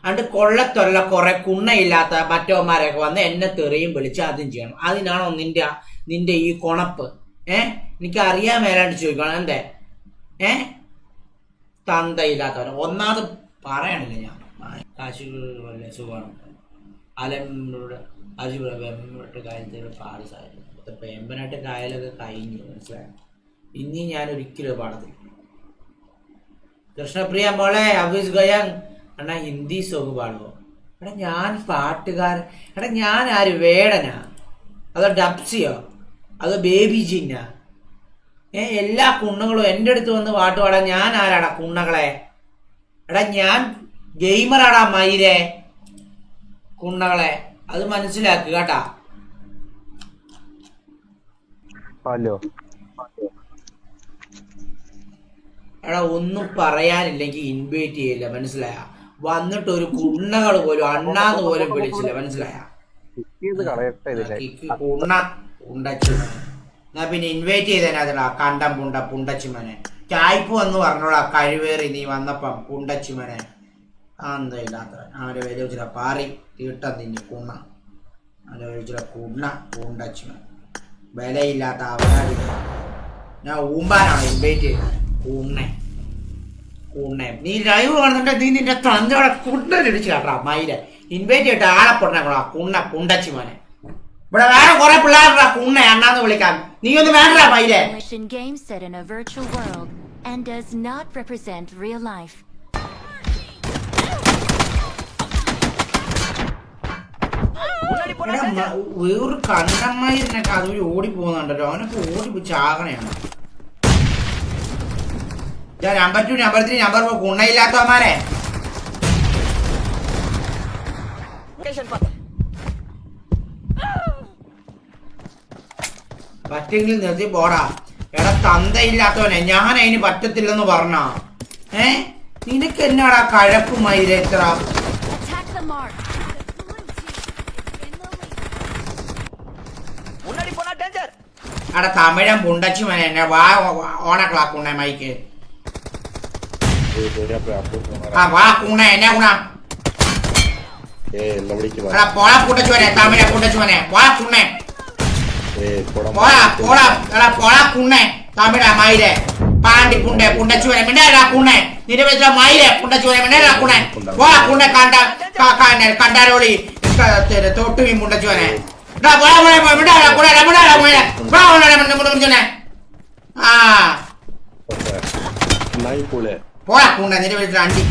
അണ്ട് കൊള്ളത്തുള്ള കുറെ കുണ്ണയില്ലാത്ത മറ്റവന്മാരൊക്കെ വന്ന് എന്നെ തെറിയും വിളിച്ച് അതും ചെയ്യണം. അതിനാണോ നിന്റെ ഈ കൊണപ്പ്? എനിക്ക് അറിയാൻ മേലാണ്ട് ചോദിക്കണം എന്തേ? തന്തയില്ലാത്തവരെ ഒന്നാമത് പറയണില്ല ഞാൻ. കാശുകളെ സുഖമാണ് അലമ്മയുടെ അജിബിയുടെ കാര്യത്തിൽ പാടിസായിരുന്നു. പേമ്പനായിട്ട് കായലൊക്കെ കഴിഞ്ഞു, മനസ്സിലായി. ഇനി ഞാൻ ഒരിക്കലും പാടത്തില്ല. കൃഷ്ണപ്രിയ മോളെ അബീസ് ഗയാങ് അണ്ണാ ഹിന്ദി സോങ് പാടുമോ? എടാ ഞാൻ പാട്ടുകാരൻ. എടാ ഞാൻ ആര്, വേടനാ അതോ ഡബ്സിയോ അതോ ബേബി ജിന്നാ? എല്ലാ കുണ്ണകളും എൻ്റെ അടുത്ത് വന്ന് പാട്ട് പാടാൻ ഞാൻ ആരാടാ കുണ്ണകളെ? എടാ ഞാൻ ഗെയിമറാടാ മയിരെ കുണ്ണകളെ, അത് മനസ്സിലാക്കുക കേട്ടാ. എടാ ഒന്നും പറയാനില്ലെങ്കിൽ ഇൻവൈറ്റ് ചെയ്യില്ല, മനസ്സിലായ? വന്നിട്ട് ഒരു കുണ്ണകൾ പോലും അണ്ണാന്ന് പോലും വിളിച്ചില്ല, മനസ്സിലായ? കുണ്ണ പുണ്ടച്ചുമനെ എന്നാ പിന്നെ ഇൻവൈറ്റ് ചെയ്തേനാ കണ്ടം പുണ്ടച്ചുമനെ. ചായ്പ് വന്ന് പറഞ്ഞോളാ കഴിവേറി നീ വന്നപ്പം പുണ്ടച്ചുമനെ. എന്താ ഇല്ലാത്തവൻ അവരെ വില വെച്ചില്ല പാറി തീട്ടം തിന്നി കുണ്ണ. അവരെ വിളിച്ചില്ല കുണ്ണ പുണ്ടച്ചുമൻ, വിലയില്ലാത്ത അവരാടി. ഞാൻ ഊമ്പാനാണ് ഇൻവൈറ്റ് ചെയ്തത്. കുണ്ണെ നീ ലൈവ് കാണുന്നുണ്ടെ നീ നിന്റെ തന്തോടെ കുണ്ണടിച്ച് കേട്ടാ മയിലെ. ഇൻവൈറ്റ് ചെയ്തിട്ട് ആളെ പൊണ്ണാ കുണ്ണ പുണ്ടച്ചുമനെ. ഇവിടെ വേറെ കുറെ പിള്ളേരുടെ കുണ്ണ അണ്ണാന്ന് വിളിക്കാൻ നീ ഒന്ന് വേണ്ട മയിലെ. വേറൊരു കണ്ടന്മാരിനൊക്കെ അതുവഴി ഓടി പോകുന്നുണ്ടല്ലോ, അവനൊക്കെ ഓടി ചാകണയാണ്. നമ്പർ 2 നമ്പർ 3 നമ്പർ 4 കുണ്ണയില്ലാത്തവന്മാരെ പറ്റെങ്കിൽ നിർത്തി പോടാ. എടാ തന്തയില്ലാത്തവനെ ഞാൻ അതിന് പറ്റത്തില്ലെന്ന് പറഞ്ഞ നിനക്ക് എന്നാടാ കഴപ്പ് മയിലെ എത്ര? എടാ തമിഴൻ പുണ്ടച്ചുമനെ എന്നെ വാ ഓണക്ലാക്കുണ്ണ മൈക്ക്. വാ കുണ്ണ എന്നാ കുണ പോളാ പുണ്ടച്ചുമനെ തമിഴ പുണ്ടച്ചുമനെ വാ കുണ്ണെ പോളാ കുണ്ണെ തമിഴ മയിലെ പാണ്ടി പുണ്ടെ പുണ്ടച്ചുവനെ മിണ്ടാ കുണ്ണെ നിരവധി മയിലെ പുണ്ടച്ചുവനെ മിണ്ടാ കുണ്ണെ പോളാ കുണ്ണെ കണ്ടാരോളി തൊട്ടുവീ പുണ്ടച്ചുവനെ പോളാ കുണ്ണെ നിരവധി അണ്ടി